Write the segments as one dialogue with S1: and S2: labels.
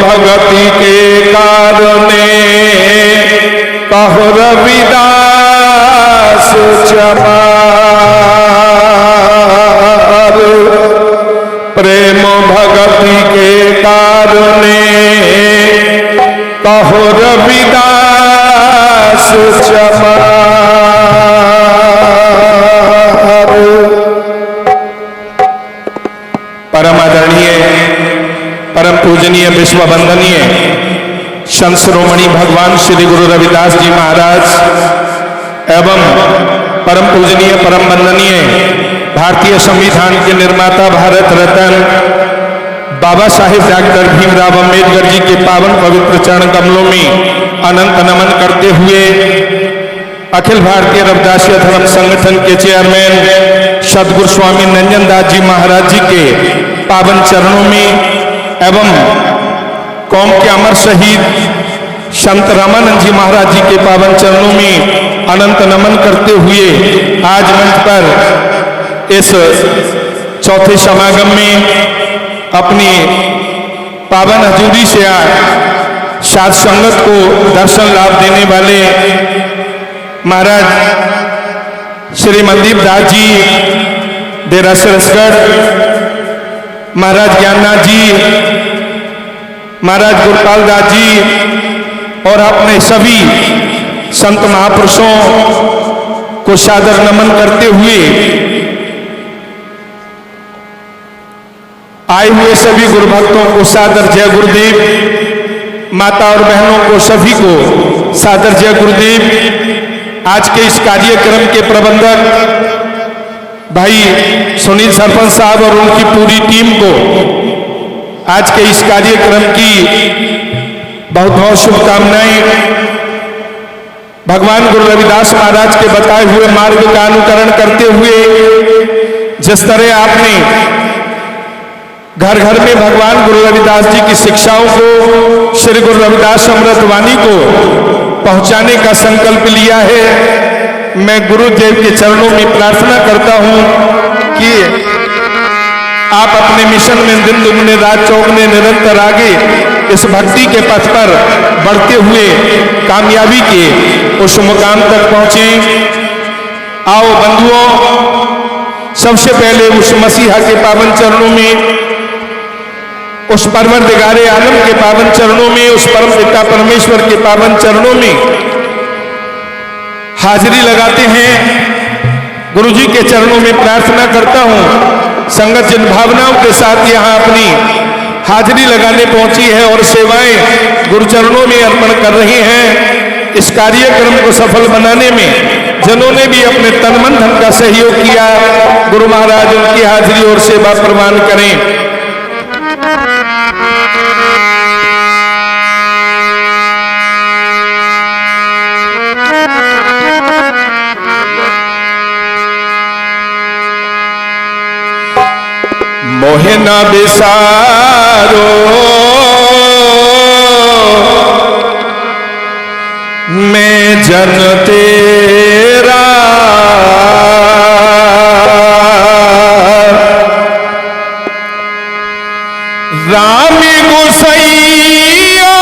S1: भगति के कारणे कहो रविदास चमार। प्रेम भगति के कारणे कहो रविदास चमार। परम आदरणीय परम पूजनीय विश्व वंदनीय संत शिरोमणि भगवान श्री गुरु रविदास जी महाराज एवं परम पूजनीय परम वंदनीय भारतीय संविधान के निर्माता भारत रत्न बाबा साहेब डॉक्टर भीमराव अम्बेडकर जी के पावन पवित्र चरण कमलों में अनंत नमन करते हुए अखिल भारतीय रविदासीय धर्म संगठन के चेयरमैन सदगुरु स्वामी नंजन दास जी महाराज जी के पावन चरणों में एवं कौम के अमर शहीद संत रामानंद जी महाराज जी के पावन चरणों में अनंत नमन करते हुए आज मंच पर इस चौथे समागम में अपनी पावन हजूरी से साध संगत को दर्शन लाभ देने वाले महाराज श्री मनदीप दास जी डेरा सरसगढ़, महाराज ज्ञाननाथ जी, महाराज गुरपाल दास जी और अपने सभी संत महापुरुषों को सादर नमन करते हुए आए हुए सभी गुरु भक्तों को सादर जय गुरुदेव, माता और बहनों को सभी को सादर जय गुरुदेव। आज के इस कार्यक्रम के प्रबंधक भाई सुनील सरपंच साहब और उनकी पूरी टीम को आज के इस कार्यक्रम की बहुत बहुत शुभकामनाएं। भगवान गुरु रविदास महाराज के बताए हुए मार्ग का अनुकरण करते हुए जिस तरह आपने घर घर में भगवान गुरु रविदास जी की शिक्षाओं को, श्री गुरु रविदास अमृत वाणी को पहुंचाने का संकल्प लिया है, मैं गुरुदेव के चरणों में प्रार्थना करता हूं कि आप अपने मिशन में दिन दुगने रात चौगने निरंतर आगे इस भक्ति के पथ पर बढ़ते हुए कामयाबी के उस मुकाम तक पहुंचे। आओ बंधुओं, सबसे पहले उस मसीहा के पावन चरणों में, उस परवरदिगारे आलम के पावन चरणों में, उस परम पिता परमेश्वर के पावन चरणों में हाजिरी लगाते हैं। गुरु जी के चरणों में प्रार्थना करता हूं संगत जिन भावनाओं के साथ यहाँ अपनी हाजिरी लगाने पहुंची है और सेवाएं गुरु चरणों में अर्पण कर रही हैं, इस कार्यक्रम को सफल बनाने में जिन्होंने भी अपने तन मन धन का सहयोग किया, गुरु महाराज उनकी हाजिरी और सेवा प्रदान करें। मोहे न बिसारो मैं जन तेरा, राम गोसैया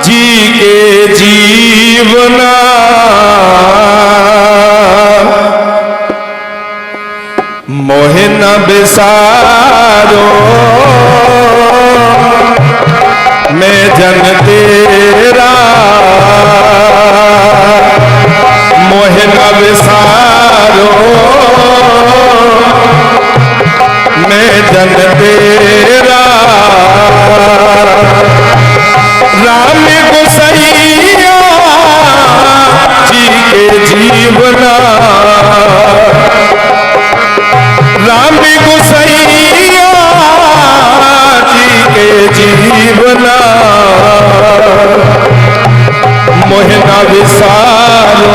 S1: जी के जीवना, मोहे न बिसारो मैं जन तेरा, मोहे न बिसारो मैं जन तेरा, राम गोसैया जी के जीवना, राम गोसैया जी के जीवना, मोहे न बिसारो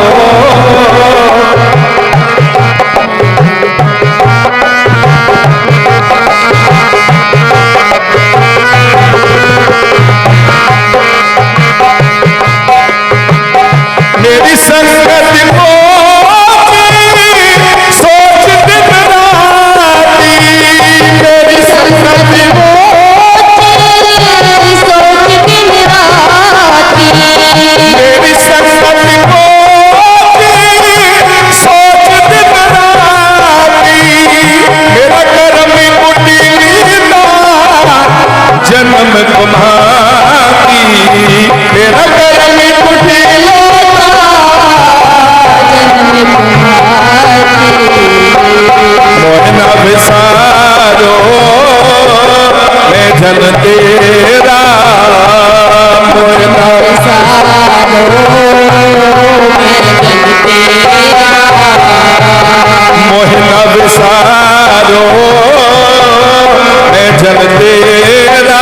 S1: तेरा करम कुटिलो मोहना विसारो मैं जन तेरा मोहना विसारो मोहना विसारो मैं जन तेरा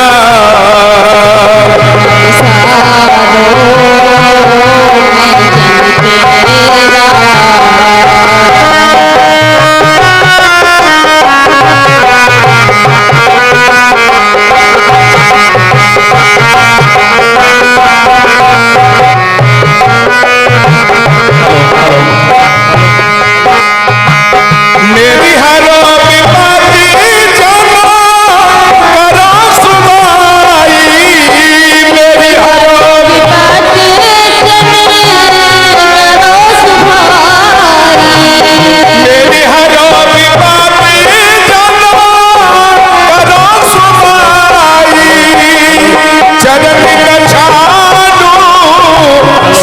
S1: मेरी हरो विपाती जनो करो सुनाई मेरी हरो विपाती करो सुनाई मेरी हरो विपाती जनो करो सुनाई चरण कछानु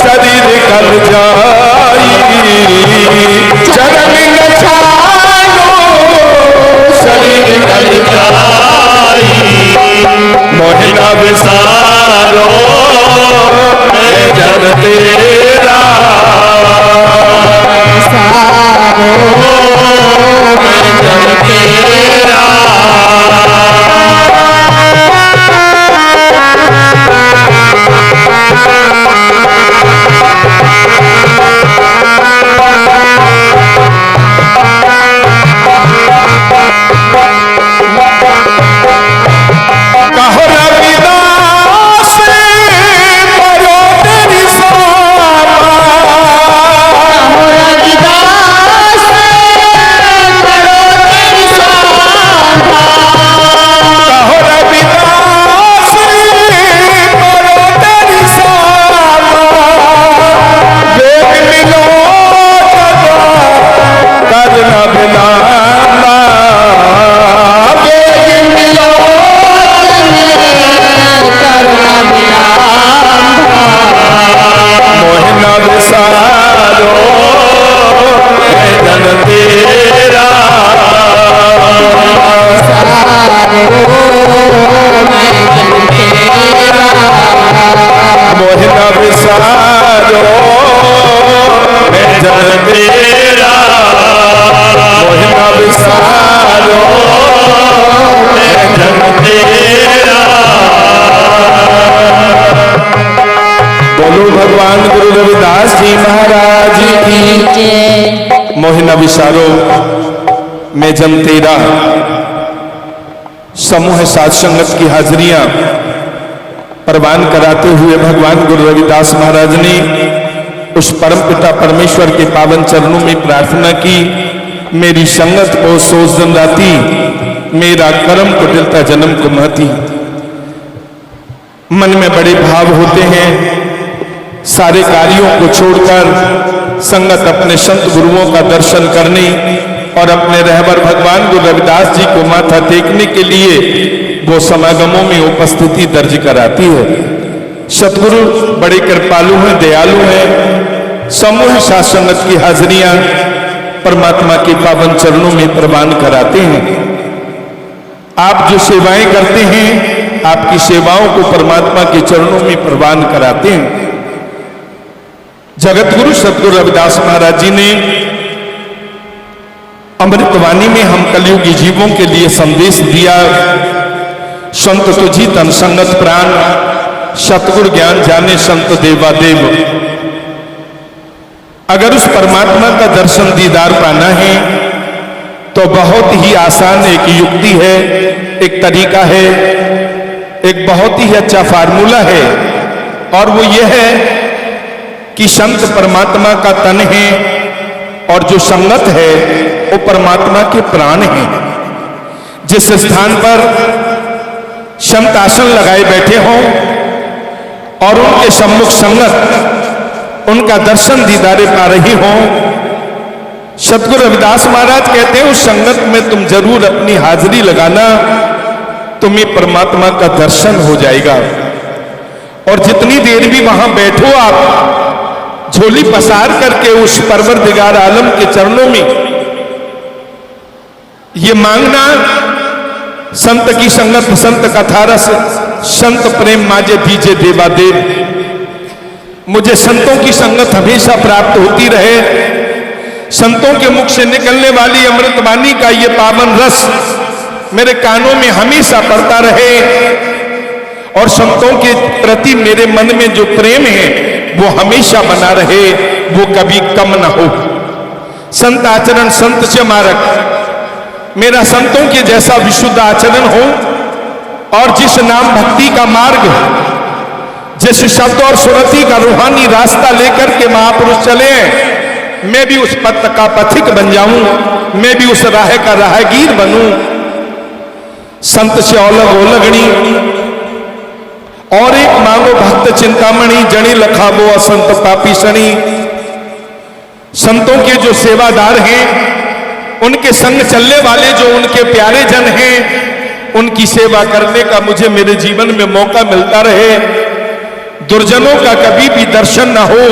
S1: शरीर कल जाई चरण मोहना विसारो मैं जन तेरा विसारो मैं जन तेरा भगवान गुरु रविदास जी महाराज की मोहिना विसारो मैं जन तेरा समूह साध संगत की हाजिरियां प्रवान कराते हुए भगवान गुरु रविदास महाराज ने उस परम पिता परमेश्वर के पावन चरणों में प्रार्थना की मेरी संगत को सोच दिन राती मेरा कर्म कुटिलता जन्म को महती। मन में बड़े भाव होते हैं, सारे कार्यों को छोड़कर संगत अपने संत गुरुओं का दर्शन करने और अपने रहबर भगवान गुरु रविदास जी को माथा टेकने के लिए वो समागमों में उपस्थिति दर्ज कराती है। सतगुरु बड़े कृपालु हैं, दयालु हैं। समूह साध संगत की हाजिरियां परमात्मा के पावन चरणों में प्रवान कराते हैं। आप जो सेवाएं करते हैं, आपकी सेवाओं को परमात्मा के चरणों में प्रवान कराते हैं। जगत गुरु सतगुरु रविदास महाराज जी ने अमृतवाणी में हम कलयुगी जीवों के लिए संदेश दिया। संत तुझी तन संगत प्राण, सतगुरु ज्ञान जाने संत देवादेव। अगर उस परमात्मा का दर्शन दीदार पाना है तो बहुत ही आसान एक युक्ति है, एक तरीका है, एक बहुत ही अच्छा फार्मूला है, और वो ये है कि संत परमात्मा का तन है और जो संगत है वो परमात्मा के प्राण हैं। जिस स्थान पर संत आसन लगाए बैठे हों और उनके सम्मुख संगत उनका दर्शन दीदारे पा रही हों, सतगुरु रविदास महाराज कहते हैं उस संगत में तुम जरूर अपनी हाजिरी लगाना, तुम्हें परमात्मा का दर्शन हो जाएगा। और जितनी देर भी वहां बैठो आप झोली पसार करके उस परवरदिगार आलम के चरणों में ये मांगना, संत की संगत संत कथा रस, संत प्रेम माजे दीजे देवादेव। मुझे संतों की संगत हमेशा प्राप्त होती रहे, संतों के मुख से निकलने वाली अमृतवाणी का ये पावन रस मेरे कानों में हमेशा पड़ता रहे, और संतों के प्रति मेरे मन में जो प्रेम है वो हमेशा बना रहे, वो कभी कम ना हो। संत आचरण संत से मारक, मेरा संतों के जैसा विशुद्ध आचरण हो, और जिस नाम भक्ति का मार्ग, जिस शब्द और सुरति का रूहानी रास्ता लेकर के महापुरुष चले, मैं भी उस पथ का पथिक बन जाऊं, मैं भी उस राह का राहगीर बनूं। संत से औलग ओलगणी और एक मांगो भक्त चिंतामणि, जनी लखाबो असंत पापी सणी। संतों के जो सेवादार हैं, उनके संग चलने वाले जो उनके प्यारे जन हैं, उनकी सेवा करने का मुझे मेरे जीवन में मौका मिलता रहे। दुर्जनों का कभी भी दर्शन न हो।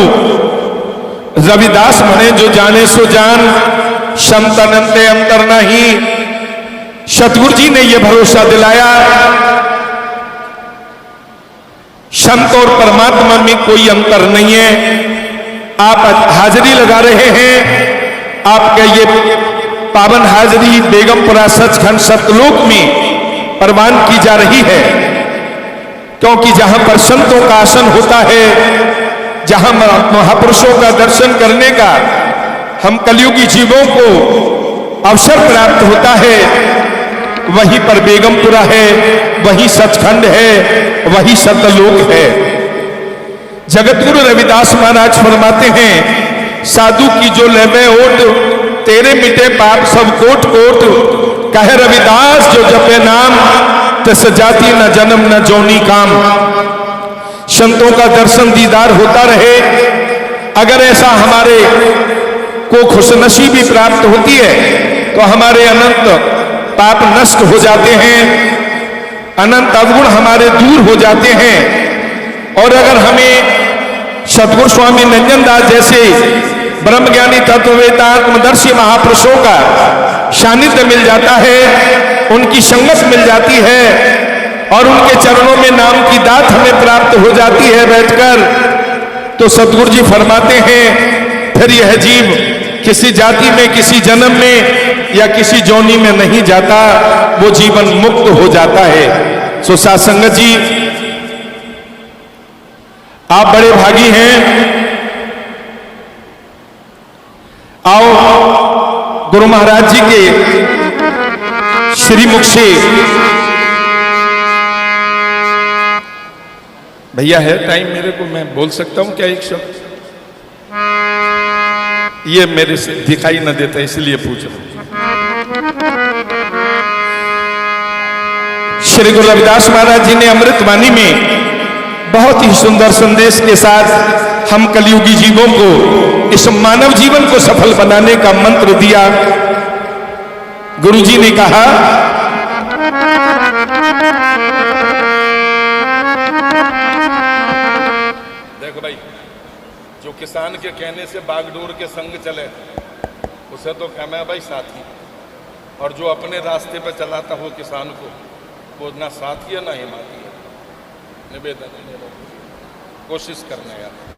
S1: रविदास म्हणे जो जाने सो जान, शमत अनंते अंतर नहीं। सतगुरु जी ने यह भरोसा दिलाया, संत और परमात्मा में कोई अंतर नहीं है। आप हाजिरी लगा रहे हैं, आपका ये पावन हाजिरी बेगमपुरा सचखंड सतलोक में प्रवान की जा रही है, क्योंकि जहां पर संतों का आसन होता है, जहां महापुरुषों का दर्शन करने का हम कलयुगी जीवों को अवसर प्राप्त होता है, वहीं पर बेगमपुरा है, वही सचखंड है, वही सतलोक है। जगतगुरु रविदास महाराज फरमाते हैं, साधु की जो लेवे ओट, तेरे मिटे पाप सब कोट कोट। कहे रविदास जो जपे नाम, तस जाति न जन्म न जोनी काम। संतों का दर्शन दीदार होता रहे। अगर ऐसा हमारे को खुशनसीबी प्राप्त होती है तो हमारे अनंत पाप नष्ट हो जाते हैं, अनंत अवगुण हमारे दूर हो जाते हैं। और अगर हमें सतगुरु स्वामी नंजनदास जैसे ब्रह्मज्ञानी तत्ववेता आत्मदर्शी महापुरुषों का सानिध्य मिल जाता है, उनकी संगत मिल जाती है, और उनके चरणों में नाम की दात हमें प्राप्त हो जाती है बैठकर, तो सतगुरु जी फरमाते हैं फिर यह जीव किसी जाति में, किसी जन्म में या किसी जोनी में नहीं जाता, वो जीवन मुक्त हो जाता है। सो साथ संगत जी, आप बड़े भागी हैं। आओ गुरु महाराज जी के श्रीमुख से, भैया है टाइम मेरे को, मैं बोल सकता हूं क्या एक शब्द? ये मेरे से दिखाई न देता इसलिए पूछ रहा हूं। श्री गुरु रविदास महाराज जी ने अमृतवाणी में बहुत ही सुंदर संदेश के साथ हम कलयुगी जीवों को, इस मानव जीवन को सफल बनाने का मंत्र दिया। गुरु जी ने कहा, देखो भाई, जो किसान के कहने से बागडोर के संग चले उसे तो कहना है भाई साथी, और जो अपने रास्ते पर चलाता हो किसान को, वो ना साथी है ना हिमाती है। निवेदन है, कोशिश करना यार।